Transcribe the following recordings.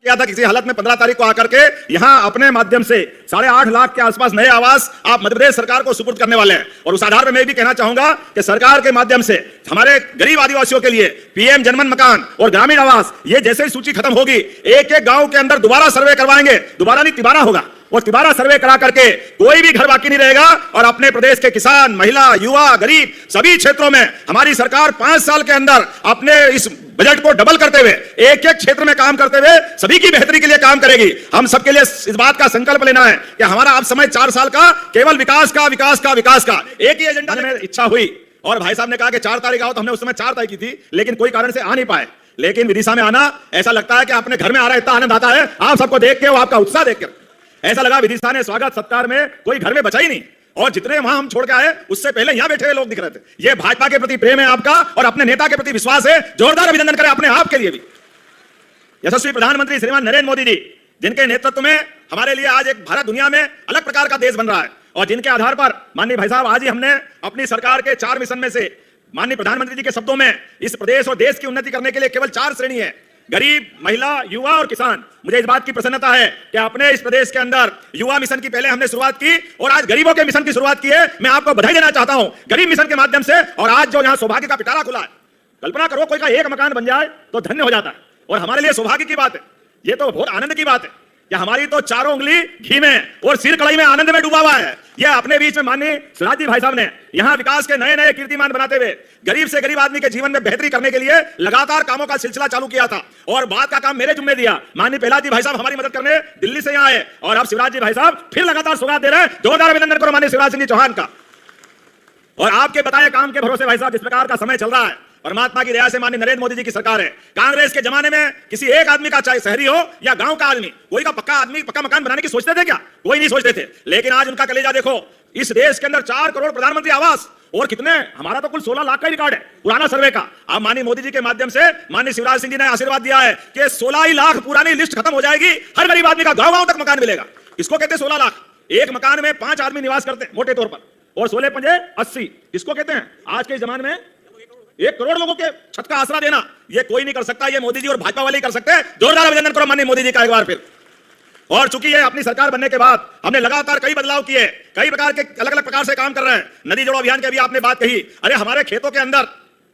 किया था किसी हालत में 15 तारीख को आकर के यहां अपने माध्यम से 8.5 लाख के आसपास नए आवास आप मध्य प्रदेश सरकार को सुपुर्द करने वाले हैं। और उस आधार पर मैं भी कहना चाहूंगा कि सरकार के माध्यम से हमारे गरीब आदिवासियों के लिए पीएम जनमन मकान और ग्रामीण आवास, ये जैसे ही सूची खत्म होगी एक एक गांव के अंदर दोबारा सर्वे करवाएंगे, दोबारा नहीं तिबारा होगा, और तिबारा सर्वे करा करके कोई भी घर बाकी नहीं रहेगा। और अपने प्रदेश के किसान, महिला, युवा, गरीब सभी क्षेत्रों में हमारी सरकार 5 साल के अंदर अपने इस बजट को डबल करते हुए एक एक क्षेत्र में काम करते हुए सभी की बेहतरी के लिए काम करेगी। हम सबके लिए इस बात का संकल्प लेना है कि हमारा अब समय 4 साल का केवल विकास का एक ही एजेंडा में इच्छा हुई। और भाई साहब ने कहा कि 4 तारीख आओ, तो हमने उस समय 4 तारीख की थी, लेकिन कोई कारण से आ नहीं पाए। लेकिन विदिशा में आना ऐसा लगता है कि अपने घर में आ रहा है, इतना आनंद आता है आप सबको देख के, आपका उत्साह देख कर ऐसा लगा विदिशा ने स्वागत सत्कार में कोई घर में बचा ही नहीं। और जितने वहां हम छोड़ के आए उससे पहले यहां बैठे हुए लोग दिख रहे थे। ये भाजपा के प्रति प्रेम है आपका और अपने नेता के प्रति विश्वास है। जोरदार अभिनंदन करें अपने आप के लिए भी। यशस्वी प्रधानमंत्री श्रीमान नरेंद्र मोदी जी, जिनके नेतृत्व में हमारे लिए आज एक भारत दुनिया में अलग प्रकार का देश बन रहा है, और जिनके आधार पर माननीय भाई साहब आज ही हमने अपनी सरकार के 4 मिशन में से माननीय प्रधानमंत्री जी के शब्दों में इस प्रदेश और देश की उन्नति करने के लिए केवल 4 श्रेणी है: गरीब, महिला, युवा और किसान। मुझे इस बात की प्रसन्नता है कि अपने इस प्रदेश के अंदर युवा मिशन की पहले हमने शुरुआत की और आज गरीबों के मिशन की शुरुआत की है। मैं आपको बधाई देना चाहता हूं गरीब मिशन के माध्यम से। और आज जो यहां सौभाग्य का पिटारा खुला है, कल्पना करो कोई का एक मकान बन जाए तो धन्य हो जाता है, और हमारे लिए सौभाग्य की बात है, ये तो बहुत आनंद की बात है कि हमारी तो चारों उंगली घी में और सिर कढ़ाई में आनंद में डूबा हुआ है। यह अपने बीच में माननीय शिवराज जी भाई साहब ने यहां विकास के नए नए कीर्तिमान बनाते हुए गरीब से गरीब आदमी के जीवन में बेहतरी करने के लिए लगातार कामों का सिलसिला चालू किया था, और बात का काम मेरे जुम्मे दिया। माननीय प्रहलाद जी भाई साहब हमारी मदद करने दिल्ली से यहां आए, और अब शिवराज जी भाई साहब फिर लगातार सौगात दे रहे हैं। जोरदार अभिनंदन करो माननीय शिवराज सिंह जी चौहान का। और आपके बताए काम के भरोसे भाई साहब जिस प्रकार का समय चल रहा है, परमात्मा की दया से माननीय नरेंद्र मोदी जी की सरकार है। कांग्रेस के जमाने में किसी एक आदमी का, चाहे शहरी हो या गांव का आदमी, कोई का पक्का आदमी पक्का मकान बनाने की सोचते थे क्या? कोई नहीं सोचते थे। लेकिन आज उनका कलेजा देखो, इस देश के अंदर 4 करोड़ प्रधानमंत्री आवास, और कितने, हमारा तो कुल 16 लाख का रिकॉर्ड है पुराना सर्वे का। अब माननीय मोदी जी के माध्यम से माननीय शिवराज सिंह जी ने आशीर्वाद दिया है कि 16 ही लाख पुरानी लिस्ट खत्म हो जाएगी, हर गरीब आदमी का गांव गांव तक मकान मिलेगा। इसको कहते हैं 16 लाख। एक मकान में 5 आदमी निवास करते हैं मोटे तौर पर, और 16 पंजे 80, इसको कहते हैं आज के जमाने में 1 करोड़ लोगों के छत का आसरा देना। ये कोई नहीं कर सकता, ये मोदी जी और भाजपा वाले ही कर सकते हैं। जोरदार अभिनंदन करो माननीय मोदी जी का एक बार फिर। और चूंकि ये अपनी सरकार बनने के बाद हमने लगातार कई बदलाव किए, कई प्रकार के अलग अलग प्रकार से काम कर रहे हैं। नदी जोड़ो अभियान की भी आपने बात कही। अरे हमारे खेतों के अंदर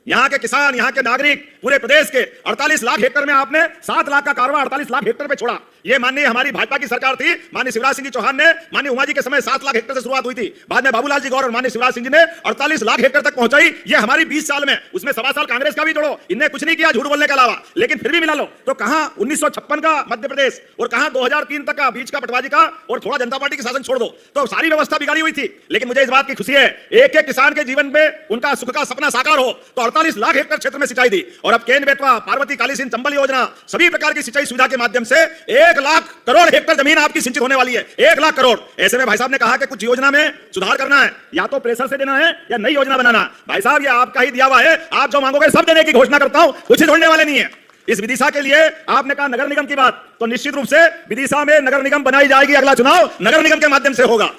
यहाँ के किसान, यहाँ के नागरिक, पूरे प्रदेश के 48 लाख हेक्टेयर में आपने 7 लाख का कारवा 48 लाख हेक्टेयर पे छोड़ा। ये माननीय हमारी भाजपा की सरकार थी, माननीय शिवराज सिंह जी चौहान ने, माननीय उमा जी के समय 7 लाख हेक्टेयर से शुरुआत हुई थी। बाद में बाबूलाल जी गौर और माननीय शिवराज सिंह जी ने 48 लाख हेक्टेयर तक पहुंचाई। ये हमारी 20 साल में, उसमें 1.25 साल कांग्रेस का भी जोड़ो, इनने कुछ नहीं किया झूठ बोलने के अलावा, लेकिन फिर भी मिला लो तो कहां 1956 का मध्य प्रदेश और कहां 2003 तक का बीच का पटवारी का, और थोड़ा जनता पार्टी के शासन छोड़ दो तो सारी व्यवस्था बिगाड़ी हुई थी। लेकिन मुझे इस बात की खुशी है, एक एक किसान के जीवन में उनका सुख का सपना साकार हो, तो 48 लाख हेक्टेयर क्षेत्र में सिंचाई दी। और अब केन बेतवा, पार्वती, काली सिंध, चंबल योजना, सभी प्रकार की सिंचाई सुविधा के माध्यम से 1 लाख करोड़ हेक्टेयर जमीन आपकी सिंचित होने वाली है। 1 लाख करोड़। ऐसे में भाई साहब ने कहा कि कुछ योजना में सुधार करना है, या तो प्रेशर से देना है या नई योजना बनाना। भाई साहब ये आपका ही दिया हुआ है, आप जो मांगोगे सब देने की घोषणा करता हूं, कुछ ही छोड़ने वाले नहीं है। इस विदिशा के लिए आपने कहा नगर निगम की बात, तो निश्चित रूप से विदिशा में नगर निगम बनाई जाएगी। अगला चुनाव नगर निगम के माध्यम से होगा।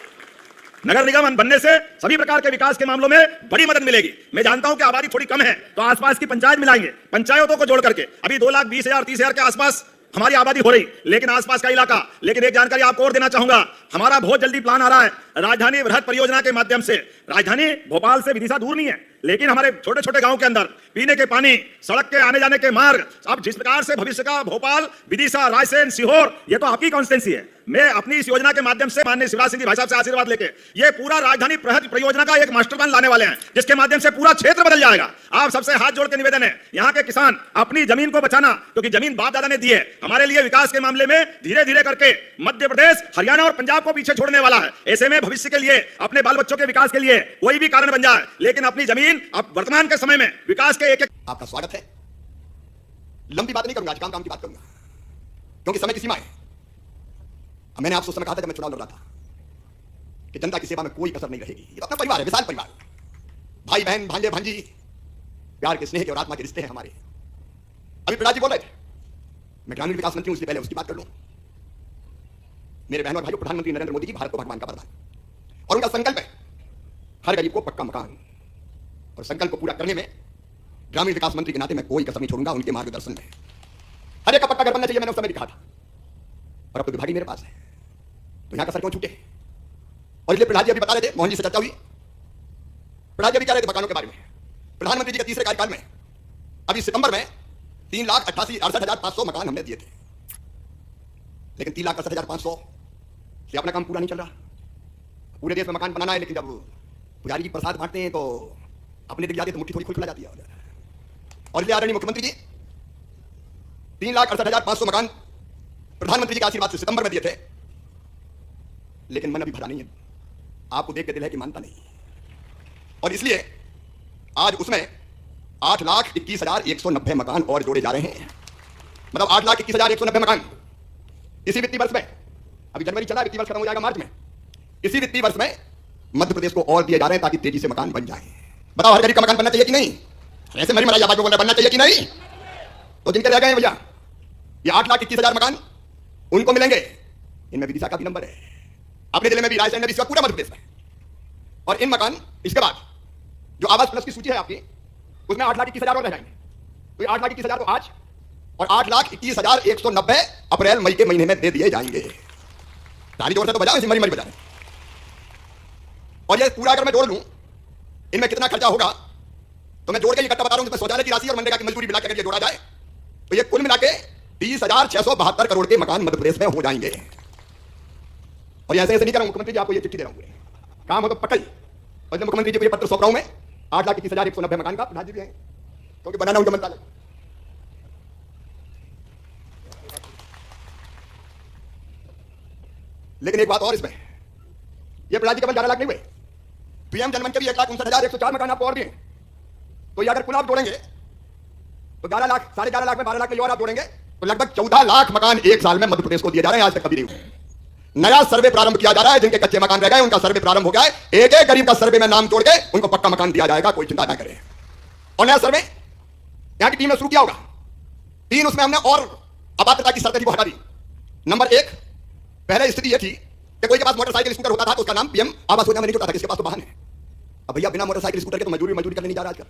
नगर निगम बनने से सभी प्रकार के विकास के मामलों में बड़ी मदद मिलेगी। मैं जानता हूं कि आबादी थोड़ी कम है, तो आसपास की पंचायत मिलाएंगे, पंचायतों को जोड़ करके अभी 2,20,000 30,000 के आसपास हमारी आबादी हो रही, लेकिन आसपास का इलाका। लेकिन एक जानकारी आपको और देना चाहूंगा, हमारा बहुत जल्दी प्लान आ रहा है राजधानी वृहद परियोजना के माध्यम से। राजधानी भोपाल से विदिशा दूर नहीं है, लेकिन हमारे छोटे छोटे गांव के अंदर पीने के पानी, सड़क के आने जाने के मार्ग, अब जिस प्रकार से भविष्य का भोपाल, विदिशा, रायसेन, सीहोर, ये तो आपकी कॉन्स्टिट्यूंसी है। मैं अपनी इस योजना के माध्यम से माननीय शिवराज सिंह जी भाई साहब से आशीर्वाद लेके ये पूरा राजधानी परियोजना का एक मास्टर प्लान लाने वाले हैं, जिसके माध्यम से पूरा क्षेत्र बदल जाएगा। आप सबसे हाथ जोड़ के निवेदन है, यहाँ के किसान अपनी जमीन को बचाना, क्योंकि जमीन बाप दादा ने दी है। हमारे लिए विकास के मामले में धीरे धीरे करके मध्य प्रदेश, हरियाणा और पंजाब को पीछे छोड़ने वाला है। ऐसे में भविष्य के लिए, अपने बाल बच्चों के विकास के लिए कोई भी कारण बन जाए, लेकिन अपनी जमीन अब वर्तमान के समय में विकास के एक आपका स्वागत है। लंबी बात नहीं करूंगा, आज काम की बात करूंगा, क्योंकि समय की सीमा है। मैंने आपसे उस समय कहा था जब मैं चुनाव लड़ रहा था कि जनता की सेवा में कोई कसर नहीं रहेगी। ये तो अपना परिवार है, विशाल परिवार, भाई बहन, भांजे भांजी, प्यार के, स्नेह के और आत्मा के रिश्ते हैं हमारे। अभी प्रहलाद जी बोल रहे थे, मैं ग्रामीण विकास मंत्री हूं, इसलिए पहले उसकी बात कर लूं। मेरे बहनों और भाइयों, प्रधानमंत्री नरेंद्र मोदी जी भारत को भगवान का वरदान, और उनका संकल्प है हर गरीब को पक्का मकान, और संकल्प को पूरा करने में ग्रामीण विकास मंत्री के नाते मैं कोई कसर नहीं छोड़ूंगा। उनके मार्गदर्शन में हर एक का पक्का घर बनना चाहिए। मैंने उस समय भी कहा था, और अब तो विभाग ही मेरे पास है, तो यहां का सर क्यों छूटे? और इसलिए प्रहलाद जी अभी बता रहे थे, मोहन जी से चर्चा हुई, प्रहलाद जी अभी कह रहे थे मकानों के बारे में। प्रधानमंत्री जी के तीसरे कार्यकाल में अभी सितंबर में 3,68,500 मकान हमने दिए थे, लेकिन 3,68,500 से अपना काम पूरा नहीं चल रहा। पूरे देश में मकान बनाना है, लेकिन जब पुजारी जी प्रसाद बांटते हैं तो अपने दिख जाती है तो मुट्ठी थोड़ी खुल जाती है। और इसलिए आदरणीय मुख्यमंत्री जी 3,68,500 मकान प्रधानमंत्री जी के आशीर्वाद से सितंबर में दिए थे, लेकिन मन अभी भरा नहीं है। आपको देख के दिल है कि मानता नहीं, और इसलिए आज उसमें 8,21,190 मकान और जोड़े जा रहे हैं। मतलब 8,21,190 मकान इसी वित्तीय वर्ष में, अभी जनवरी चला, वित्तीय वर्ष खत्म हो जाएगा मार्च में, इसी वित्तीय वर्ष में मध्य प्रदेश को और दिए जा रहे हैं ताकि तेजी से मकान बन जाए। बताओ हर गरीब का मकान बनना चाहिए कि नहीं? ऐसे मरी मराई आवाज में बोलना, बनना चाहिए कि नहीं? तो जिनके रह गए भैया ये 8,21,000 मकान उनको मिलेंगे। इनमें विदिशा का भी नंबर है, अपने जिले में भी, रायसेन में भी, पूरा मध्य प्रदेश में। और इन मकान इसके बाद जो आवास प्लस की सूची है आपकी, उसमें 8,21,000 और रह जाएंगे। तो ये 8,21,000 को आज और 8,21,190 अप्रैल मई के महीने में दे दिए जाएंगे। ताली जोर से तो बजाओ, मरी मरी बजा रहे। और ये पूरा अगर मैं जोड़ लूं इनमें कितना खर्चा होगा, तो मैं जोड़ के इकट्ठा बता रहा हूं, जिसमें शौचालय की राशि और मनरेगा की मजदूरी मिला के जोड़ा जाए तो ये कुल मिला के 30,672 करोड़ के मकान मध्य प्रदेश में हो जाएंगे। और ऐसे ऐसे नहीं कर रहा हूं, मुख्यमंत्री जी आपको ये चिट्ठी दे रहा हूं, काम हो तो पक्का ही। और मुख्यमंत्री जी को ये पत्र सौंप रहा हूं मैं 8,21,190 मकान का। प्रधान जी भी हैं क्योंकि बनाना उनका मंत्रालय। लेकिन एक बात और, इसमें ये प्रहलाद जी केवल 11 लाख नहीं हुए, पीएम जनमन के भी 1,59,104 मकान आपको और दिए। तो ये अगर कुल आप जोड़ेंगे तो 11 लाख, 11.5 लाख में 12 लाख में और आप जोड़ेंगे तो लगभग 14 लाख मकान एक साल में मध्य प्रदेश को दिए जा रहे हैं। आज तक कभी नहीं हुए। नया सर्वे प्रारंभ किया जा रहा है, जिनके कच्चे मकान रह गए उनका सर्वे प्रारंभ हो गया है। एक एक गरीब का सर्वे में नाम जोड़ के उनको पक्का मकान दिया जाएगा, कोई चिंता ना करें। और नया सर्वे यहां की टीम ने शुरू किया होगा। 3 उसमें हमने और अपात्रता की शर्तें थी वो हटा दी। नंबर 1, पहले स्थिति यह थी कि कोई के पास मोटरसाइकिल स्कूटर होता था तो उसका नाम पीएम आवास योजना में नहीं जुड़ता था, किसके पास तो वाहन है। अब भैया बिना मोटरसाइकिल स्कूटर के तो मजदूरी करने नहीं जा रहा आजकल।